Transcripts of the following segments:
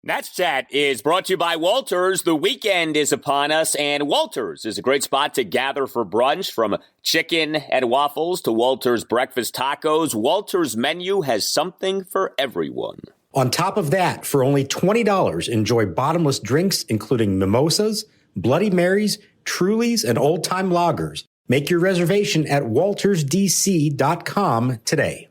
Nats Chat is brought to you by Walters. The weekend is upon us, and Walters is a great spot to gather for brunch. From chicken and waffles to Walters breakfast tacos, Walters' menu has something for everyone. On top of that, for only $20, enjoy bottomless drinks including mimosas, Bloody Marys, Trulies, and old-time lagers. Make your reservation at waltersdc.com today.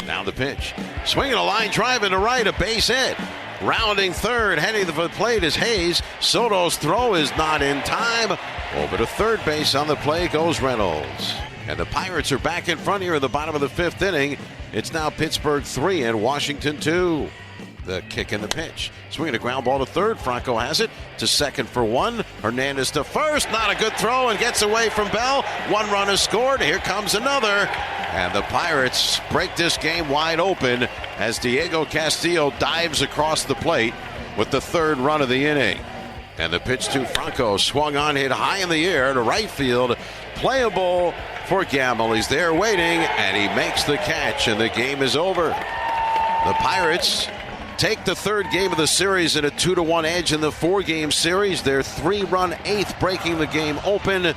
Now the pitch. Swinging a line drive into right, a base hit. Rounding third, heading to the plate is Hayes. Soto's throw is not in time. Over to third base on the play goes Reynolds. And the Pirates are back in front here in the bottom of the fifth inning. It's now Pittsburgh 3 and Washington 2. The kick and the pitch. Swinging a ground ball to third. Franco has it to second for one. Hernandez to first. Not a good throw and gets away from Bell. One run is scored. Here comes another. And the Pirates break this game wide open as Diego Castillo dives across the plate with the third run of the inning. And the pitch to Franco, swung on, hit high in the air to right field. Playable for Gamble. He's there waiting, and he makes the catch, and the game is over. The Pirates take the third game of the series in a 2-1 edge in the 4-game series. Their 3-run eighth breaking the game open.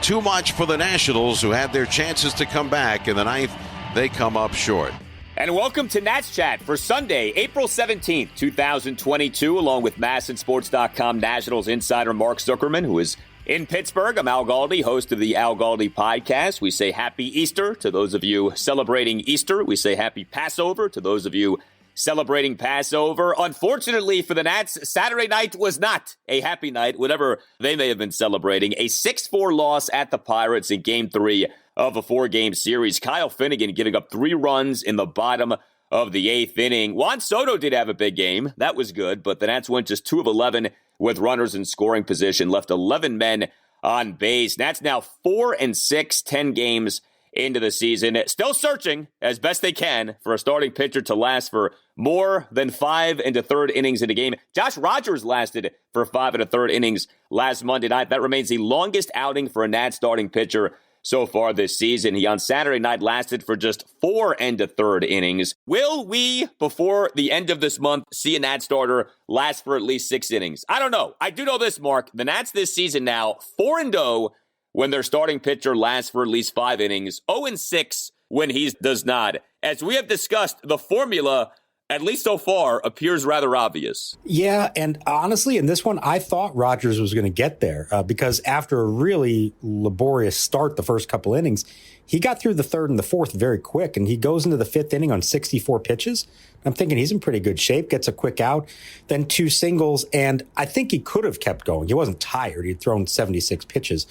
Too much for the Nationals, who had their chances to come back. In the ninth, they come up short. And welcome to Nats Chat for Sunday, April 17th, 2022, along with MASNsports.com Nationals insider Mark Zuckerman, who is in Pittsburgh. I'm Al Galdi, host of the Al Galdi podcast. We say happy Easter to those of you celebrating Easter. We say happy Passover to those of you celebrating Passover. Unfortunately for the Nats, Saturday night was not a happy night, whatever they may have been celebrating. A 6-4 loss at the Pirates in Game 3 of a 4-game series. Kyle Finnegan giving up 3 runs in the bottom of the 8th inning. Juan Soto did have a big game. That was good, but the Nats went just 2 of 11 with runners in scoring position, left 11 men on base. Nats now 4-6, 10 games into the season, still searching as best they can for a starting pitcher to last for more than 5 1/3 innings in a game. Josh Rogers lasted for 5 1/3 innings last Monday night. That remains the longest outing for a Nats starting pitcher so far this season. He on Saturday night lasted for just 4 1/3 innings. Will we, before the end of this month, see a Nats starter last for at least 6 innings? I don't know. I do know this, Mark. The Nats this season now 4-0 when their starting pitcher lasts for at least 5 innings, 0-6 when he does not. As we have discussed, the formula, at least so far, appears rather obvious. Yeah, and honestly, in this one, I thought Rogers was going to get there because after a really laborious start the first couple innings, he got through the third and the fourth very quick, and he goes into the 5th inning on 64 pitches. I'm thinking he's in pretty good shape, gets a quick out, then 2 singles, and I think he could have kept going. He wasn't tired. He'd thrown 76 pitches.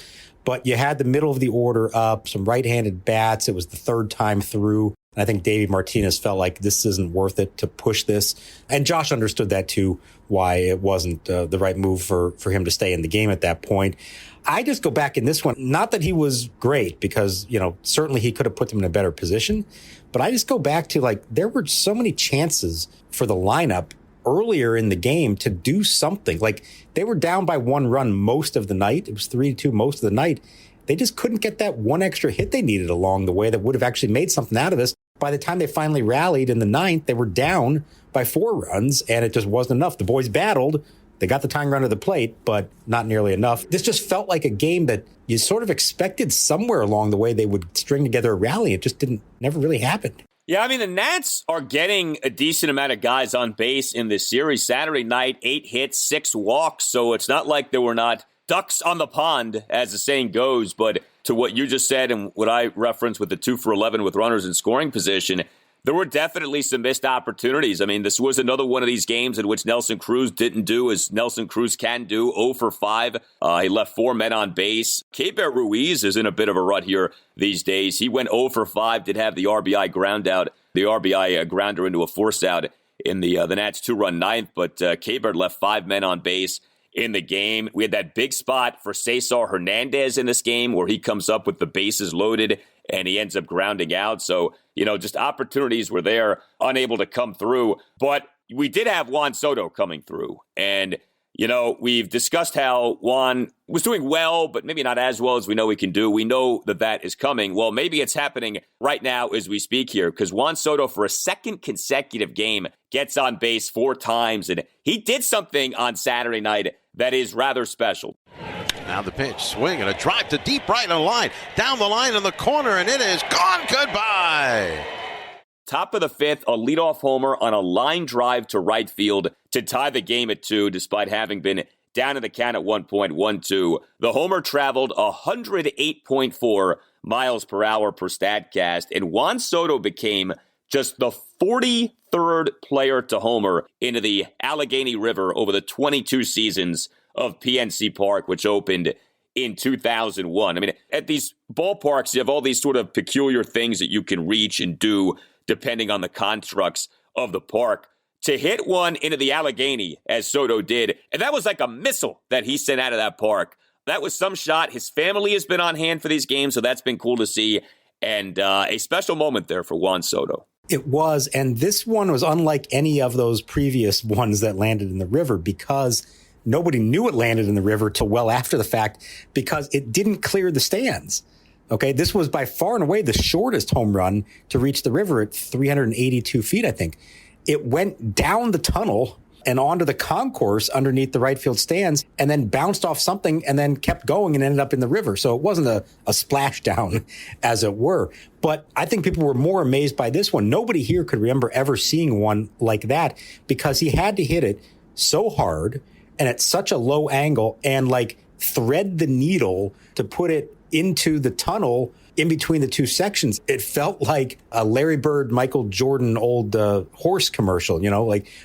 But you had the middle of the order up, some right-handed bats. It was the 3rd time through. And I think Davey Martinez felt like this isn't worth it to push this. And Josh understood that, too, why it wasn't the right move for him to stay in the game at that point. I just go back in this one, not that he was great, because, certainly he could have put them in a better position. But I just go back to, there were so many chances for the lineup earlier in the game to do something. They were down by 1 run most of the night. It was 3-2 most of the night. They just couldn't get that one extra hit they needed along the way that would have actually made something out of this. By the time they finally rallied in the 9th, they were down by 4 runs, and it just wasn't enough. The boys battled. They got the tying run to the plate, but not nearly enough. This just felt like a game that you sort of expected somewhere along the way they would string together a rally. It just never really happened. Yeah, the Nats are getting a decent amount of guys on base in this series. Saturday night, 8 hits, 6 walks, so it's not like there were not ducks on the pond, as the saying goes. But to what you just said and what I referenced with the 2 for 11 with runners in scoring position, there were definitely some missed opportunities. This was another one of these games in which Nelson Cruz didn't do as Nelson Cruz can do, 0 for 5. He left 4 men on base. Keibert Ruiz is in a bit of a rut here these days. He went 0 for 5, did have the RBI grounder into a force out in the Nats 2-run 9th, but Keibert left 5 men on base in the game. We had that big spot for Cesar Hernandez in this game where he comes up with the bases loaded and he ends up grounding out. So, just opportunities were there, unable to come through. But we did have Juan Soto coming through. And, We've discussed how Juan was doing well, but maybe not as well as we know he can do. We know that is coming. Well, maybe it's happening right now as we speak here, because Juan Soto, for a second consecutive game, gets on base 4 times, and he did something on Saturday night that is rather special. Now the pitch, swing, and a drive to deep right on the line, down the line in the corner, and it is gone. Goodbye. Top of the 5th, a leadoff homer on a line drive to right field to tie the game at 2, despite having been down in the count at 1.12. The homer traveled 108.4 miles per hour per Statcast, and Juan Soto became just the 43rd player to homer into the Allegheny River over the 22 seasons of PNC Park, which opened in 2001. I mean, at these ballparks, you have all these sort of peculiar things that you can reach and do depending on the constructs of the park. To hit one into the Allegheny, as Soto did, and that was like a missile that he sent out of that park. That was some shot. His family has been on hand for these games, so that's been cool to see. And a special moment there for Juan Soto. It was, and this one was unlike any of those previous ones that landed in the river, because nobody knew it landed in the river till well after the fact, because it didn't clear the stands. Okay, this was by far and away the shortest home run to reach the river at 382 feet, I think. It went down the tunnel and onto the concourse underneath the right field stands, and then bounced off something and then kept going and ended up in the river. So it wasn't a splashdown, as it were. But I think people were more amazed by this one. Nobody here could remember ever seeing one like that, because he had to hit it so hard and at such a low angle and thread the needle to put it into the tunnel in between the two sections. It felt like a Larry Bird, Michael Jordan old horse commercial,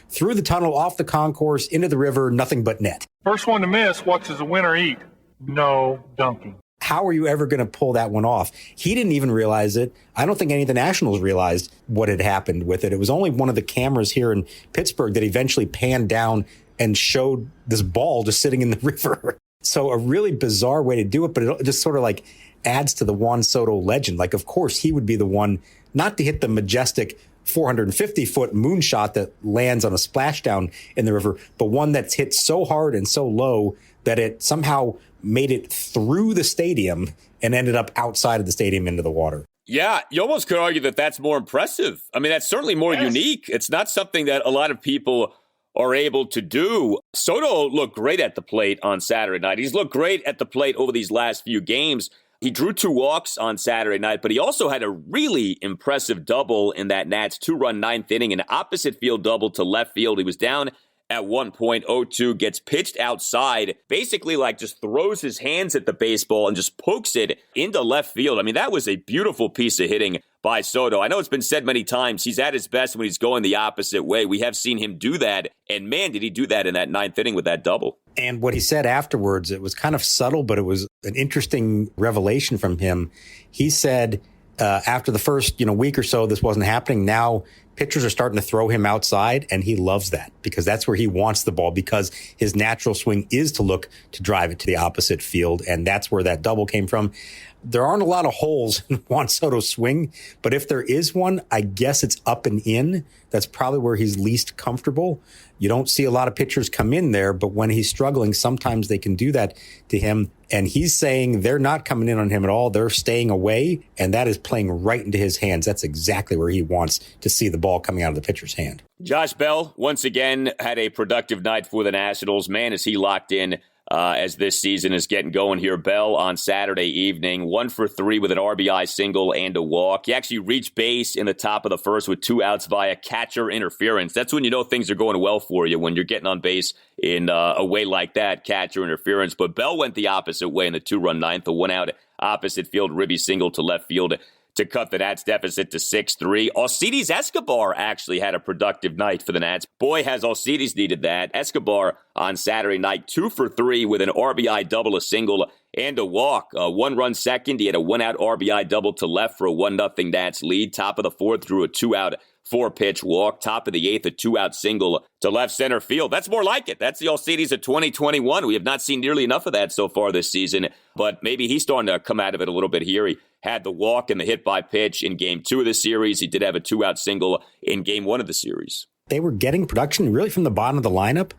through the tunnel, off the concourse, into the river, nothing but net. First one to miss, what does the winner eat? No dunking. How are you ever going to pull that one off? He didn't even realize it. I don't think any of the Nationals realized what had happened with it. It was only one of the cameras here in Pittsburgh that eventually panned down and showed this ball just sitting in the river. So a really bizarre way to do it, but it just sort of adds to the Juan Soto legend. Of course, he would be the one not to hit the majestic 450-foot moonshot that lands on a splashdown in the river, but one that's hit so hard and so low that it somehow made it through the stadium and ended up outside of the stadium into the water. Yeah, you almost could argue that that's more impressive. I mean, that's certainly more unique. It's not something that a lot of people are able to do. Soto looked great at the plate on Saturday night. He's looked great at the plate over these last few games. He drew 2 walks on Saturday night, but he also had a really impressive double in that Nats 2-run 9th inning, an opposite field double to left field. He was down at 1.02, gets pitched outside, basically just throws his hands at the baseball and just pokes it into left field. I mean, that was a beautiful piece of hitting by Soto. I know it's been said many times, he's at his best when he's going the opposite way. We have seen him do that, and man, did he do that in that 9th inning with that double. And what he said afterwards, it was kind of subtle, but it was an interesting revelation from him. He said after the first week or so, this wasn't happening. Now pitchers are starting to throw him outside, and he loves that because that's where he wants the ball, because his natural swing is to look to drive it to the opposite field, and that's where that double came from. There aren't a lot of holes in Juan Soto's swing, but if there is one, I guess it's up and in. That's probably where he's least comfortable. You don't see a lot of pitchers come in there, but when he's struggling, sometimes they can do that to him. And he's saying they're not coming in on him at all. They're staying away, and that is playing right into his hands. That's exactly where he wants to see the ball coming out of the pitcher's hand. Josh Bell, once again, had a productive night for the Nationals. Man, is he locked in as this season is getting going here. Bell on Saturday evening, 1 for 3 with an RBI single and a walk. He actually reached base in the top of the first with 2 outs via catcher interference. That's when you know things are going well for you, when you're getting on base in a way like that, catcher interference. But Bell went the opposite way in the 2-run 9th, a 1-out opposite field ribby single to left field to cut the Nats deficit to 6-3. Alcides Escobar actually had a productive night for the Nats. Boy, has Alcides needed that. Escobar on Saturday night, 2 for 3 with an RBI double, a single, and a walk. 1-run second. He had a 1-out RBI double to left for a 1-0 Nats lead. Top of the 4th threw a 2-out 4-pitch walk. Top of the 8th, a 2-out single to left center field. That's more like it. That's the Alcides of 2021. We have not seen nearly enough of that so far this season, but maybe he's starting to come out of it a little bit here. He had the walk and the hit by pitch in Game 2 of the series. He did have a 2-out single in Game 1 of the series. They were getting production really from the bottom of the lineup.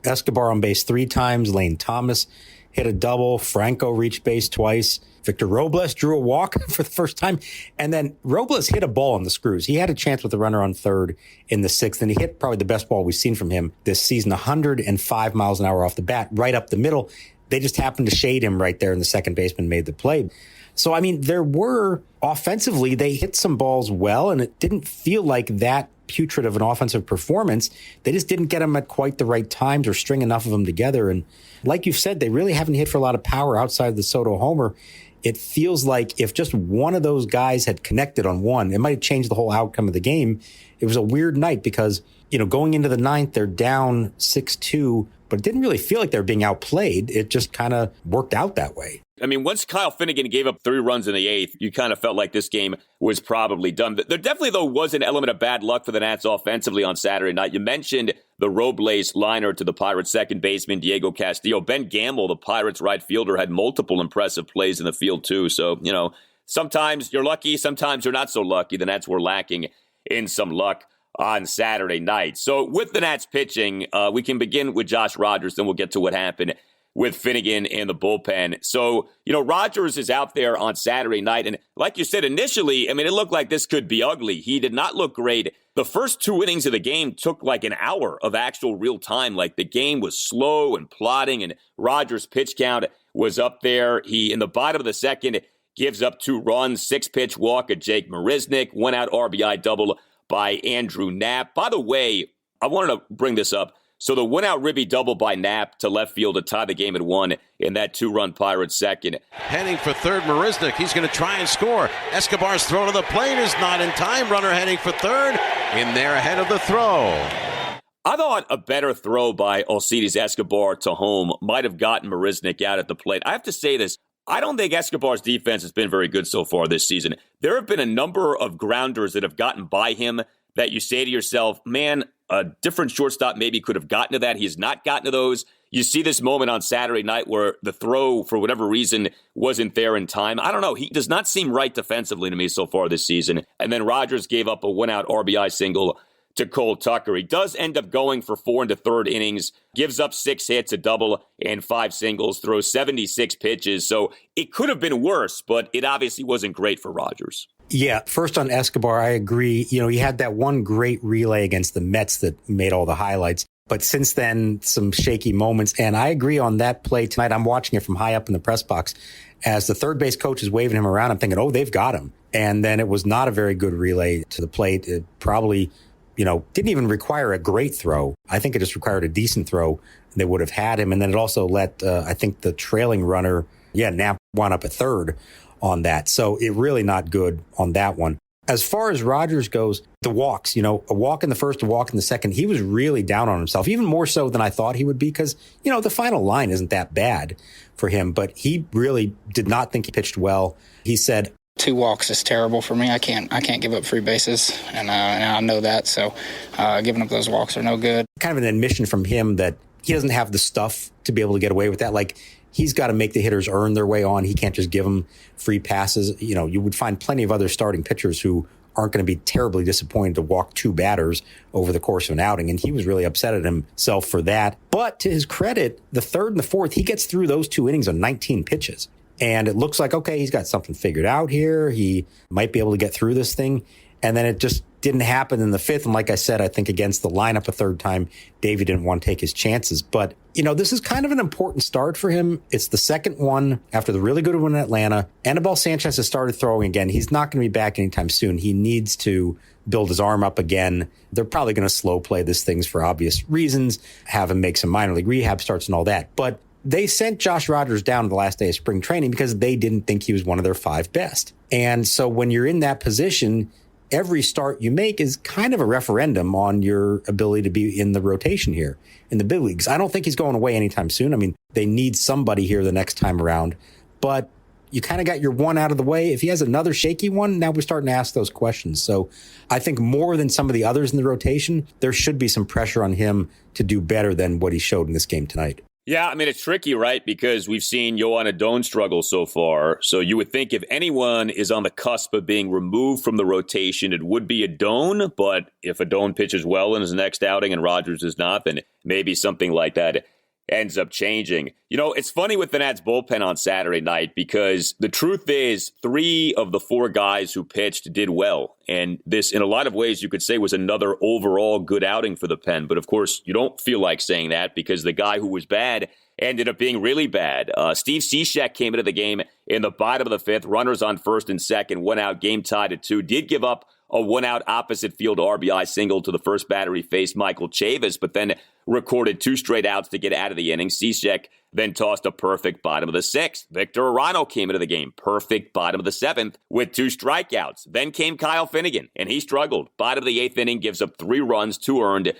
Escobar on base 3 times. Lane Thomas hit a double. Franco reached base twice. Victor Robles drew a walk for the first time. And then Robles hit a ball on the screws. He had a chance with the runner on third in the 6th, and he hit probably the best ball we've seen from him this season, 105 miles an hour off the bat, right up the middle. They just happened to shade him right there, and the second baseman made the play. So, I mean, there were offensively, they hit some balls well, and it didn't feel like that putrid of an offensive performance. They just didn't get them at quite the right times or string enough of them together. And like you've said, they really haven't hit for a lot of power outside of the Soto homer. It feels like if just one of those guys had connected on one, it might have changed the whole outcome of the game. It was a weird night because, you know, going into the 9th, they're down 6-2, but it didn't really feel like they were being outplayed. It just kind of worked out that way. I mean, once Kyle Finnegan gave up 3 runs in the 8th, you kind of felt like this game was probably done. There definitely, though, was an element of bad luck for the Nats offensively on Saturday night. You mentioned the Robles liner to the Pirates' second baseman, Diego Castillo. Ben Gamble, the Pirates' right fielder, had multiple impressive plays in the field, too. So, you know, sometimes you're lucky, sometimes you're not so lucky. The Nats were lacking in some luck on Saturday night. So with the Nats pitching, we can begin with Josh Rogers, then we'll get to what happened with Finnegan and the bullpen. So, you know, Rogers is out there on Saturday night. And like you said, initially, I mean, it looked like this could be ugly. He did not look great. The first 2 innings of the game took like an hour of actual real time. Like the game was slow and plodding, and Rogers' pitch count was up there. He, in the bottom of the second, gives up 2 runs, 6-pitch walk at Jake Marisnick, 1-out RBI double by Andrew Knapp. By the way, I wanted to bring this up. So the 1-out ribby double by Knapp to left field to tie the game at 1 in that 2-run Pirates second. Heading for third, Marisnick. He's going to try and score. Escobar's throw to the plate is not in time. Runner heading for third. In there ahead of the throw. I thought a better throw by Alcides Escobar to home might have gotten Marisnick out at the plate. I have to say this. I don't think Escobar's defense has been very good so far this season. There have been a number of grounders that have gotten by him that you say to yourself, man, a different shortstop maybe could have gotten to that. He has not gotten to those. You see this moment on Saturday night where the throw, for whatever reason, wasn't there in time. I don't know. He does not seem right defensively to me so far this season. And then Rogers gave up a 1-out RBI single to Cole Tucker. He does end up going for 4 into third innings, gives up 6 hits, a double, and 5 singles, throws 76 pitches. So it could have been worse, but it obviously wasn't great for Rogers. Yeah, first on Escobar, I agree. You know, he had that one great relay against the Mets that made all the highlights. But since then, some shaky moments. And I agree on that play tonight. I'm watching it from high up in the press box. As the third base coach is waving him around, I'm thinking, oh, they've got him. And then it was not a very good relay to the plate. It probably, you know, didn't even require a great throw. I think it just required a decent throw. They would have had him. And then it also let, I think, the trailing runner, Knapp wound up at third on that. So it really not good on that one. As far as Rogers goes, the walks, you know, a walk in the first, a walk in the second, he was really down on himself, even more so than I thought he would be because, you know, the final line isn't that bad for him, but he really did not think he pitched well. He said, 2 walks is terrible for me. I can't give up 3 bases, and I know that. So giving up those walks are no good. Kind of an admission from him that he doesn't have the stuff to be able to get away with that. Like, he's got to make the hitters earn their way on. He can't just give them free passes. You know, you would find plenty of other starting pitchers who aren't going to be terribly disappointed to walk 2 batters over the course of an outing. And he was really upset at himself for that. But to his credit, the third and the fourth, he gets through those 2 innings on 19 pitches. And it looks like, okay, he's got something figured out here. He might be able to get through this thing. And then it just didn't happen in the 5th. And like I said, I think against the lineup a third time, Davey didn't want to take his chances. But, you know, this is kind of an important start for him. It's the second one after the really good one in Atlanta. Anibal Sanchez has started throwing again. He's not going to be back anytime soon. He needs to build his arm up again. They're probably going to slow play this thing for obvious reasons, have him make some minor league rehab starts and all that. But they sent Josh Rogers down to the last day of spring training because they didn't think he was one of their 5 best. And so when you're in that position, every start you make is kind of a referendum on your ability to be in the rotation here in the big leagues. I don't think he's going away anytime soon. I mean, they need somebody here the next time around, but you kind of got your one out of the way. If he has another shaky one, now we're starting to ask those questions. So I think more than some of the others in the rotation, there should be some pressure on him to do better than what he showed in this game tonight. Yeah, I mean, it's tricky, right? Because we've seen Yohan Adon struggle so far. So you would think if anyone is on the cusp of being removed from the rotation, it would be Adon. But if Adon pitches well in his next outing and Rogers is not, then maybe something like that ends up changing. It's funny with the Nats bullpen on Saturday night because the truth is 3 of the 4 guys who pitched did well. And this, in a lot of ways, you could say was another overall good outing for the pen. But of course, you don't feel like saying that because the guy who was bad ended up being really bad. Steve Cishek came into the game in the bottom of the 5th, runners on first and second, 1 out, game tied at 2, did give up a 1-out opposite field RBI single to the first batter he faced, Michael Chavis, but then recorded 2 straight outs to get out of the inning. Cishek then tossed a perfect bottom of the 6th. Victor Arano came into the game, perfect bottom of the 7th with 2 strikeouts. Then came Kyle Finnegan, and he struggled. Bottom of the 8th inning, gives up 3 runs, 2 earned,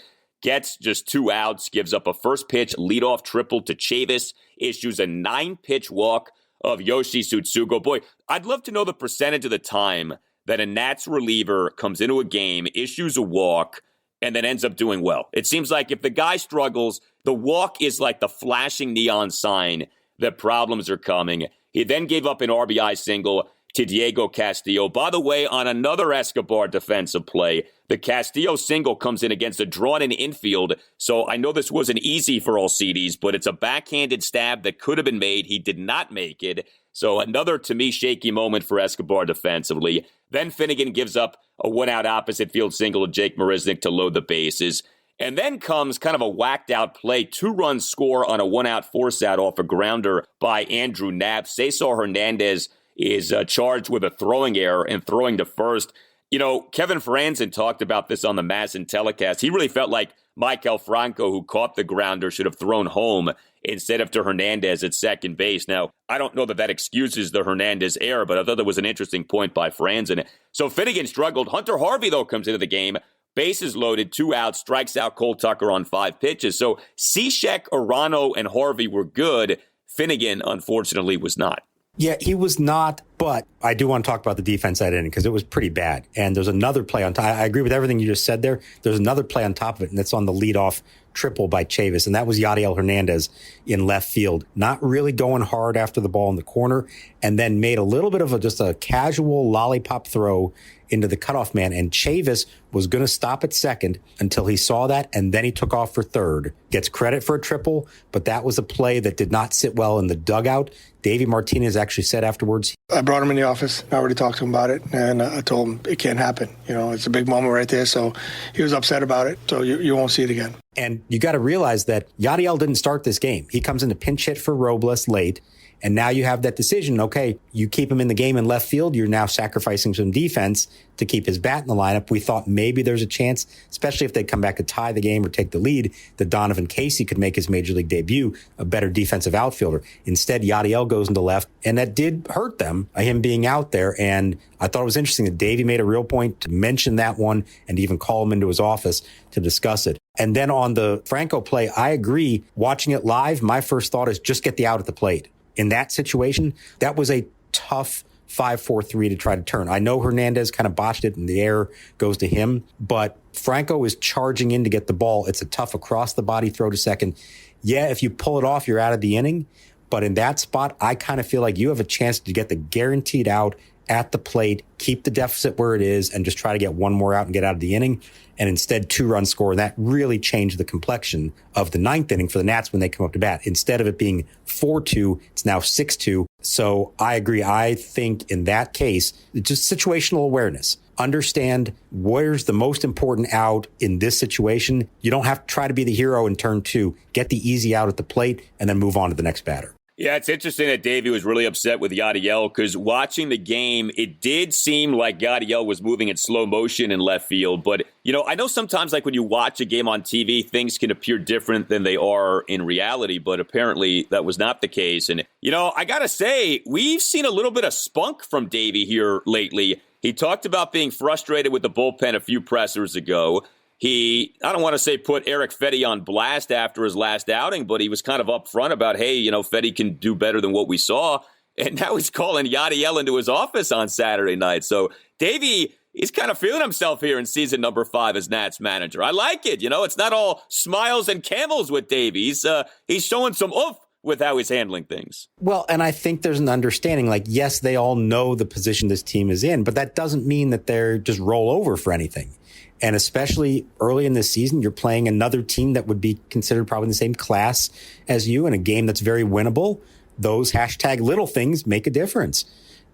gets just 2 outs, gives up a first pitch leadoff triple to Chavis, issues a 9-pitch walk of Yoshi Tsutsugo. Boy, I'd love to know the percentage of the time that a Nats reliever comes into a game, issues a walk, and then ends up doing well. It seems like if the guy struggles, the walk is like the flashing neon sign that problems are coming. He then gave up an RBI single to Diego Castillo. By the way, on another Escobar defensive play, the Castillo single comes in against a drawn-in infield. So I know this wasn't easy for Alcides, but it's a backhanded stab that could have been made. He did not make it. So another, to me, shaky moment for Escobar defensively. Then Finnegan gives up a 1-out opposite field single to Jake Marisnick to load the bases. And then comes kind of a whacked-out play, 2-run score on a 1-out force-out off a grounder by Andrew Knapp. Cesar Hernandez is charged with a throwing error and throwing to first. Kevin Franzen talked about this on the MASN telecast. He really felt like Maikel Franco, who caught the grounder, should have thrown home instead of to Hernandez at second base. Now, I don't know that excuses the Hernandez error, but I thought that was an interesting point by Franzen. So Finnegan struggled. Hunter Harvey, though, comes into the game. Bases loaded, 2 outs, strikes out Cole Tucker on 5 pitches. So Cishek, Arano, and Harvey were good. Finnegan, unfortunately, was not. Yeah, he was not, but I do want to talk about the defense that inning because it was pretty bad. And there's another play on top. I agree with everything you just said there. There's another play on top of it, and that's on the leadoff triple by Chavis, and that was Yadiel Hernandez in left field. Not really going hard after the ball in the corner, and then made a little bit of just a casual lollipop throw into the cutoff man, and Chavis was going to stop at second until he saw that, and then he took off for third. Gets credit for a triple, but that was a play that did not sit well in the dugout. Davey Martinez actually said afterwards, I brought him in the office. I already talked to him about it, and I told him it can't happen. It's a big moment right there, so he was upset about it, so you won't see it again. And you got to realize that Yadiel didn't start this game. He comes in to pinch hit for Robles late. And now you have that decision. Okay, you keep him in the game in left field. You're now sacrificing some defense to keep his bat in the lineup. We thought maybe there's a chance, especially if they come back to tie the game or take the lead, that Donovan Casey could make his major league debut, a better defensive outfielder. Instead, Yadiel goes into left, and that did hurt them, him being out there. And I thought it was interesting that Davey made a real point to mention that one and even call him into his office to discuss it. And then on the Franco play, I agree. Watching it live, my first thought is just get the out at the plate. In that situation, that was a tough 5-4-3 to try to turn. I know Hernandez kind of botched it and the air goes to him, but Franco is charging in to get the ball. It's a tough across the body throw to second. Yeah, if you pull it off, you're out of the inning. But in that spot, I kind of feel like you have a chance to get the guaranteed out at the plate, keep the deficit where it is, and just try to get one more out and get out of the inning. And instead, 2-run score. And that really changed the complexion of the 9th inning for the Nats when they come up to bat. Instead of it being 4-2, it's now 6-2. So I agree. I think in that case, it's just situational awareness. Understand where's the most important out in this situation. You don't have to try to be the hero in turn 2. Get the easy out at the plate and then move on to the next batter. Yeah, it's interesting that Davey was really upset with Yadiel because watching the game, it did seem like Yadiel was moving in slow motion in left field. But, I know sometimes like when you watch a game on TV, things can appear different than they are in reality. But apparently that was not the case. And, I got to say, we've seen a little bit of spunk from Davey here lately. He talked about being frustrated with the bullpen a few pressers ago. He, I don't want to say put Eric Fedde on blast after his last outing, but he was kind of upfront about, hey, Fedde can do better than what we saw. And now he's calling Yadiel into his office on Saturday night. So Davey he's kind of feeling himself here in season number 5 as Nats manager. I like it. It's not all smiles and camels with Davey. He's showing some oomph with how he's handling things. Well, and I think there's an understanding, like, yes, they all know the position this team is in, but that doesn't mean that they're just roll over for anything. And especially early in this season, you're playing another team that would be considered probably in the same class as you in a game that's very winnable. Those hashtag little things make a difference.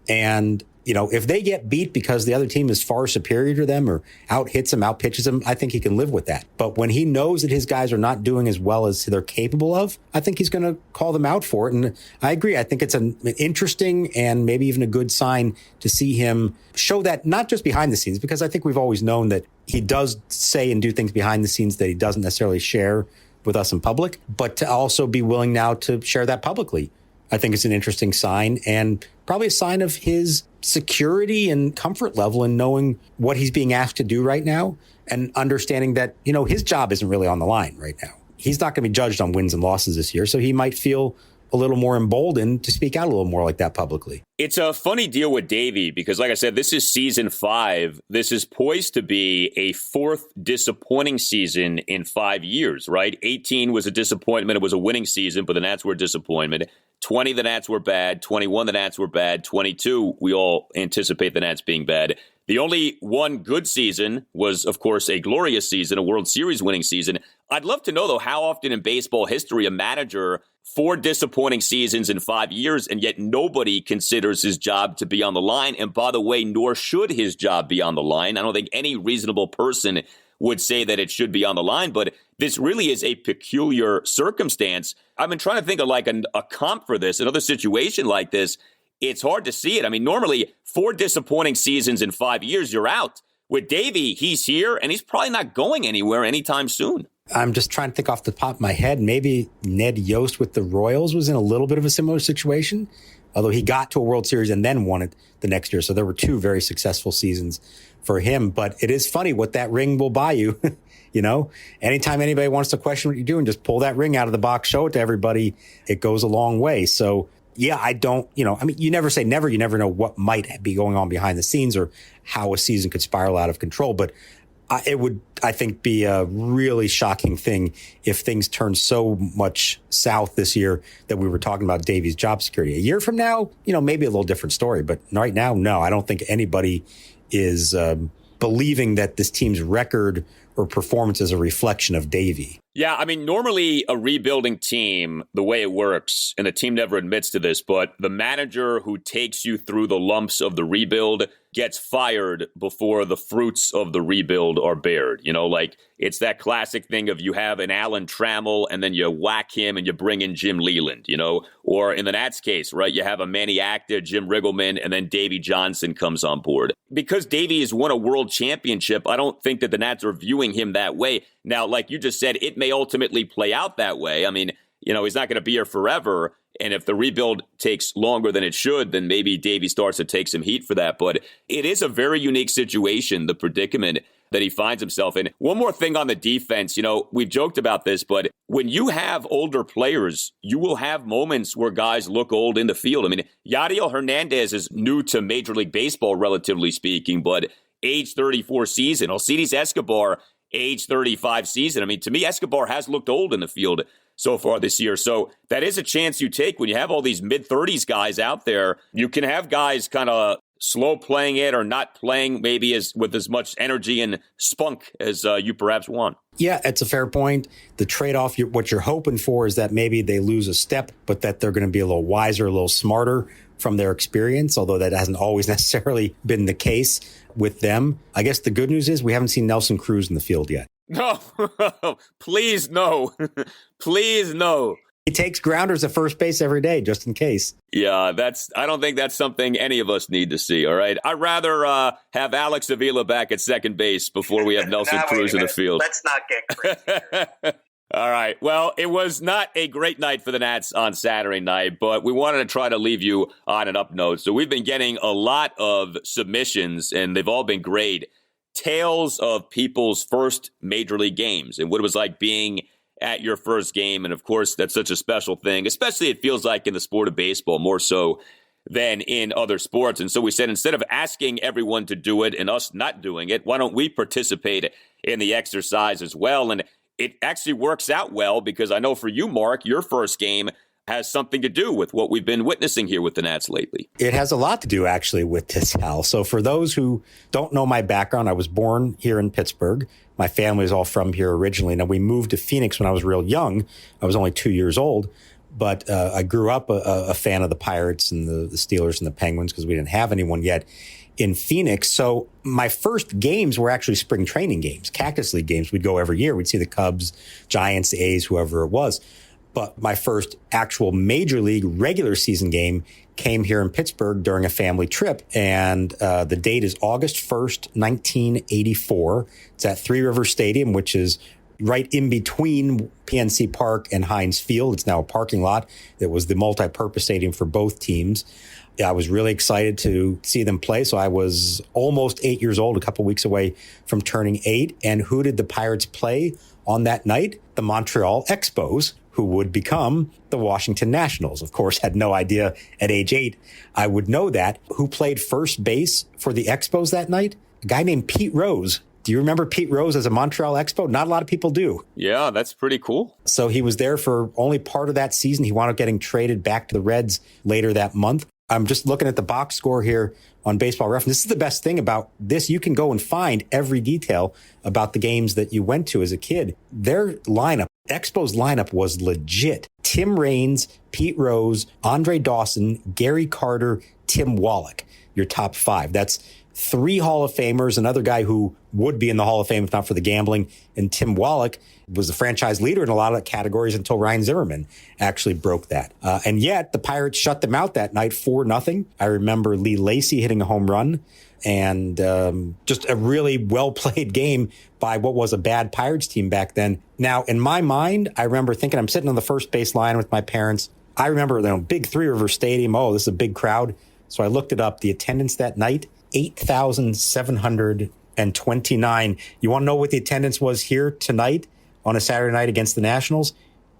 And, if they get beat because the other team is far superior to them or out hits them, out pitches them, I think he can live with that. But when he knows that his guys are not doing as well as they're capable of, I think he's going to call them out for it. And I agree. I think it's an interesting and maybe even a good sign to see him show that, not just behind the scenes, because I think we've always known that he does say and do things behind the scenes that he doesn't necessarily share with us in public, but to also be willing now to share that publicly. I think it's an interesting sign and probably a sign of his security and comfort level in knowing what he's being asked to do right now and understanding that, his job isn't really on the line right now. He's not going to be judged on wins and losses this year, so he might feel a little more emboldened to speak out a little more like that publicly. It's a funny deal with Davey because, like I said, this is season 5. This is poised to be a 4th disappointing season in 5 years, right? 18 was a disappointment. It was a winning season, but the Nats were a disappointment. 20, the Nats were bad. 21, the Nats were bad. 22, we all anticipate the Nats being bad. The only one good season was, of course, a glorious season, a World Series winning season. I'd love to know, though, how often in baseball history a manager 4 disappointing seasons in 5 years, and yet nobody considers his job to be on the line. And by the way, nor should his job be on the line. I don't think any reasonable person would say that it should be on the line, but this really is a peculiar circumstance. I've been trying to think of like a comp for this, another situation like this. It's hard to see it. I mean, normally 4 disappointing seasons in 5 years, you're out. With Davey, he's here, and he's probably not going anywhere anytime soon. I'm just trying to think off the top of my head. Maybe Ned Yost with the Royals was in a little bit of a similar situation, although he got to a World Series and then won it the next year. So there were 2 very successful seasons for him. But it is funny what that ring will buy you. Anytime anybody wants to question what you're doing, just pull that ring out of the box, show it to everybody. It goes a long way. So, yeah, I don't, you never say never. You never know what might be going on behind the scenes or how a season could spiral out of control. But it would, I think, be a really shocking thing if things turn so much south this year that we were talking about Davey's job security. A year from now, maybe a little different story. But right now, no, I don't think anybody is believing that this team's record or performance is a reflection of Davey. Yeah, I mean, normally a rebuilding team, the way it works, and the team never admits to this, but the manager who takes you through the lumps of the rebuild gets fired before the fruits of the rebuild are bared. Like it's that classic thing of you have an Alan Trammell and then you whack him and you bring in Jim Leland, or in the Nats case, right? You have a Manny Acta, Jim Riggleman, and then Davey Johnson comes on board. Because Davey has won a world championship, I don't think that the Nats are viewing him that way. Now, like you just said, it may ultimately play out that way. I mean, he's not going to be here forever. And if the rebuild takes longer than it should, then maybe Davey starts to take some heat for that. But it is a very unique situation, the predicament that he finds himself in. One more thing on the defense, we've joked about this, but when you have older players, you will have moments where guys look old in the field. I mean, Yadiel Hernandez is new to Major League Baseball, relatively speaking, but age 34 season. Alcides Escobar, age 35 season. I mean, to me, Escobar has looked old in the field so far this year. So that is a chance you take when you have all these mid-30s guys out there. You can have guys kind of slow playing it or not playing maybe with as much energy and spunk as you perhaps want. Yeah, it's a fair point. The trade-off, what you're hoping for is that maybe they lose a step, but that they're going to be a little wiser, a little smarter from their experience, although that hasn't always necessarily been the case with them. I guess the good news is we haven't seen Nelson Cruz in the field yet. No, please no. Please no. He takes grounders at first base every day, just in case. Yeah, I don't think that's something any of us need to see, all right? I'd rather have Alex Avila back at second base before we have Nelson Cruz in the field. Let's not get crazy. All right. Well, it was not a great night for the Nats on Saturday night, but we wanted to try to leave you on an up note. So we've been getting a lot of submissions, and they've all been great. Tales of people's first major league games and what it was like being at your first game. And of course, that's such a special thing, especially it feels like in the sport of baseball, more so than in other sports. And so we said, instead of asking everyone to do it and us not doing it, why don't we participate in the exercise as well? And it actually works out well, because I know for you, Mark, your first game has something to do with what we've been witnessing here with the Nats lately. It has a lot to do, actually, with this, Hal. So for those who don't know my background, I was born here in Pittsburgh. My family is all from here originally. Now, we moved to Phoenix when I was real young. I was only 2 years old. But I grew up a fan of the Pirates and the Steelers and the Penguins, because we didn't have anyone yet in Phoenix. So my first games were actually spring training games, Cactus League games. We'd go every year. We'd see the Cubs, Giants, the A's, whoever it was. But my first actual major league regular season game came here in Pittsburgh during a family trip. And the date is August 1st, 1984. It's at Three River Stadium, which is right in between PNC Park and Heinz Field. It's now a parking lot. It was the multi-purpose stadium for both teams. I was really excited to see them play. So I was almost 8 years old, a couple weeks away from turning 8. And who did the Pirates play on that night? The Montreal Expos, who would become the Washington Nationals. Of course, had no idea at age 8 I would know that. Who played first base for the Expos that night? A guy named Pete Rose. Do you remember Pete Rose as a Montreal Expo? Not a lot of people do. Yeah, that's pretty cool. So he was there for only part of that season. He wound up getting traded back to the Reds later that month. I'm just looking at the box score here on Baseball Reference. This is the best thing about this. You can go and find every detail about the games that you went to as a kid. Their lineup, Expos lineup, was legit. Tim Raines, Pete Rose, Andre Dawson, Gary Carter, Tim Wallach, your top 5. That's 3 Hall of Famers, another guy who would be in the Hall of Fame if not for the gambling. And Tim Wallach was the franchise leader in a lot of categories until Ryan Zimmerman actually broke that. And yet the Pirates shut them out that night 4-0. I remember Lee Lacy hitting a home run, and just a really well-played game by what was a bad Pirates team back then. Now, in my mind, I remember thinking, I'm sitting on the first base line with my parents. I remember, big Three River Stadium. Oh, this is a big crowd. So I looked it up. The attendance that night, 8,729. You want to know what the attendance was here tonight on a Saturday night against the Nationals?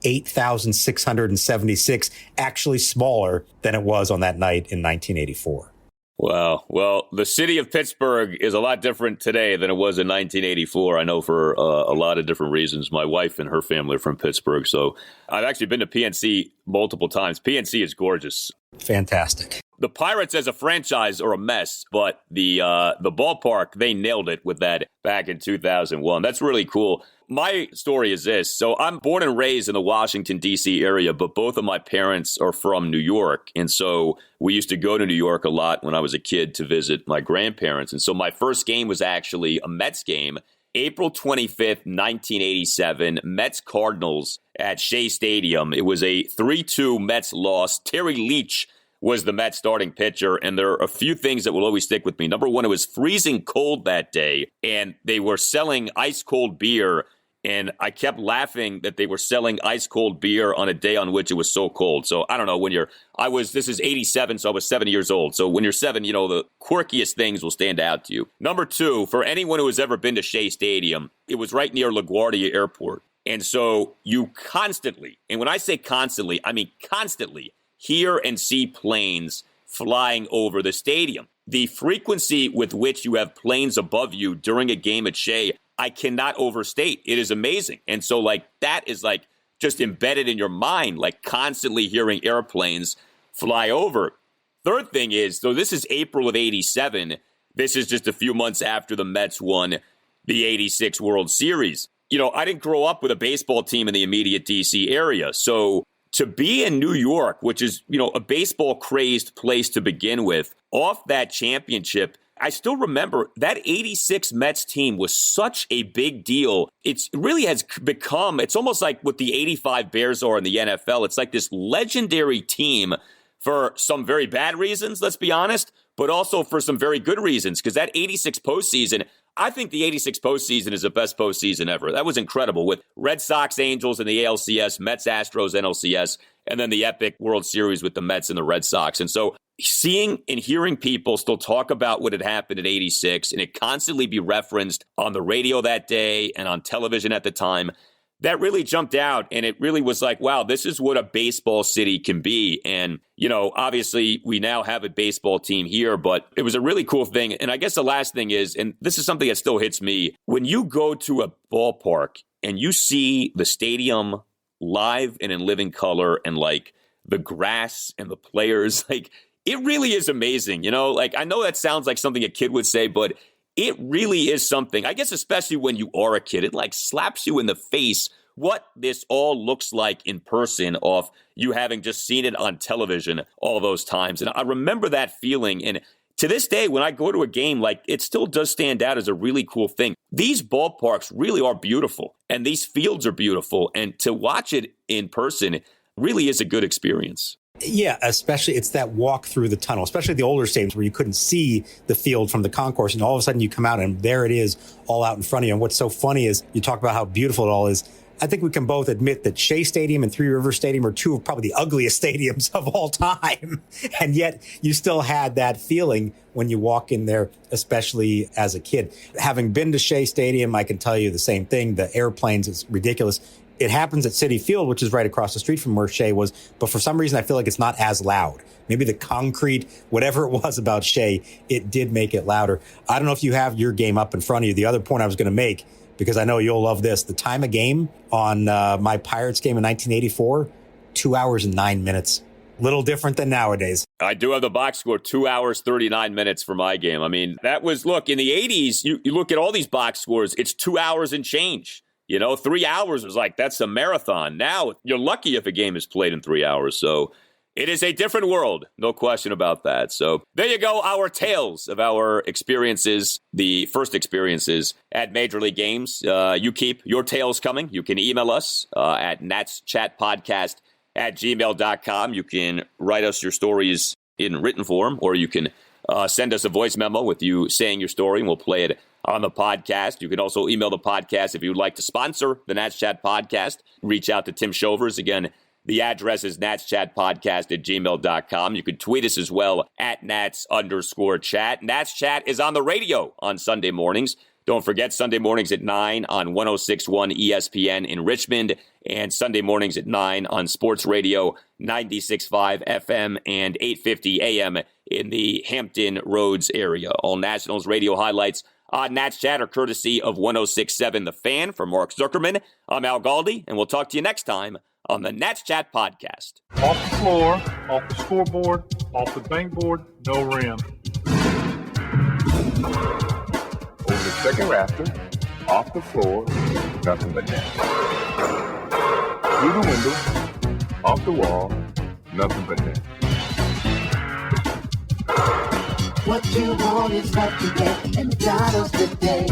8,676, actually smaller than it was on that night in 1984. Wow. Well, the city of Pittsburgh is a lot different today than it was in 1984. I know for a lot of different reasons. My wife and her family are from Pittsburgh, so I've actually been to PNC multiple times. PNC is gorgeous. Fantastic. The Pirates as a franchise are a mess, but the ballpark, they nailed it with that back in 2001. That's really cool. My story is this. So I'm born and raised in the Washington, D.C. area, but both of my parents are from New York. And so we used to go to New York a lot when I was a kid to visit my grandparents. And so my first game was actually a Mets game, April 25th, 1987, Mets-Cardinals at Shea Stadium. It was a 3-2 Mets loss. Terry Leach was the Mets starting pitcher, and there are a few things that will always stick with me. Number one, it was freezing cold that day, and they were selling ice-cold beer, and I kept laughing that they were selling ice-cold beer on a day on which it was so cold. So I don't know, this is 87, so I was 7 years old. So when you're 7, the quirkiest things will stand out to you. Number two, for anyone who has ever been to Shea Stadium, it was right near LaGuardia Airport. And so you constantly, and when I say constantly, I mean constantly, hear and see planes flying over the stadium. The frequency with which you have planes above you during a game at Shea, I cannot overstate. It is amazing. And so that is just embedded in your mind, constantly hearing airplanes fly over. Third thing is, so this is April of 87. This is just a few months after the Mets won the 86 World Series. I didn't grow up with a baseball team in the immediate D.C. area. So to be in New York, which is, a baseball-crazed place to begin with, off that championship, I still remember that 86 Mets team was such a big deal. It really has become, it's almost like what the 85 Bears are in the NFL. It's like this legendary team for some very bad reasons, let's be honest, but also for some very good reasons, because that 86 postseason, I think the 86 postseason is the best postseason ever. That was incredible with Red Sox, Angels in the ALCS, Mets, Astros, NLCS, and then the epic World Series with the Mets and the Red Sox. And so seeing and hearing people still talk about what had happened at 86 and it constantly be referenced on the radio that day and on television at the time, that really jumped out, and it really was like, wow, this is what a baseball city can be. And, you know, obviously we now have a baseball team here, but it was a really cool thing. And I guess the last thing is, and this is something that still hits me, when you go to a ballpark and you see the stadium live and in living color and like the grass and the players, like it really is amazing. You know, like I know that sounds like something a kid would say, but it really is something, I guess, especially when you are a kid, it like slaps you in the face what this all looks like in person off you having just seen it on television all those times. And I remember that feeling. And to this day, when I go to a game, like it still does stand out as a really cool thing. These ballparks really are beautiful and these fields are beautiful. And to watch it in person really is a good experience. Yeah, especially it's that walk through the tunnel, especially the older stadiums where you couldn't see the field from the concourse. And all of a sudden you come out and there it is all out in front of you. And what's so funny is you talk about how beautiful it all is. I think we can both admit that Shea Stadium and Three Rivers Stadium are two of probably the ugliest stadiums of all time. And yet you still had that feeling when you walk in there, especially as a kid. Having been to Shea Stadium, I can tell you the same thing. The airplanes, it's ridiculous. It happens at Citi Field, which is right across the street from where Shea was. But for some reason, I feel like it's not as loud. Maybe the concrete, whatever it was about Shea, it did make it louder. I don't know if you have your game up in front of you. The other point I was going to make, because I know you'll love this, the time of game on my Pirates game in 1984, 2 hours and 9 minutes. Little different than nowadays. I do have the box score, 2 hours, 39 minutes for my game. I mean, that was, look, in the 80s, you look at all these box scores, it's 2 hours and change. You know, 3 hours was like, that's a marathon. Now, you're lucky if a game is played in 3 hours. So it is a different world. No question about that. So there you go. Our tales of our experiences, the first experiences at Major League games. You keep your tales coming. You can email us at natschatpodcast@gmail.com. You can write us your stories in written form, or you can send us a voice memo with you saying your story, and we'll play it on the podcast. You can also email the podcast if you'd like to sponsor the Nats Chat Podcast. Reach out to Tim Shovers. Again, the address is natschatpodcast@gmail.com. You can tweet us as well at @Nats_chat. Nats Chat is on the radio on Sunday mornings. Don't forget, Sunday mornings at 9 on 106.1 ESPN in Richmond, and Sunday mornings at 9 on Sports Radio 96.5 FM and 850 AM in the Hampton Roads area. All Nationals radio highlights on Nats Chat are courtesy of 106.7 The Fan. For Mark Zuckerman, I'm Al Galdi, and we'll talk to you next time on the Nats Chat Podcast. Off the floor, off the scoreboard, off the bankboard, no rim. Over the second rafter, off the floor, nothing but net. Through the window, off the wall, nothing but net. What you want is what you get, and the title's today.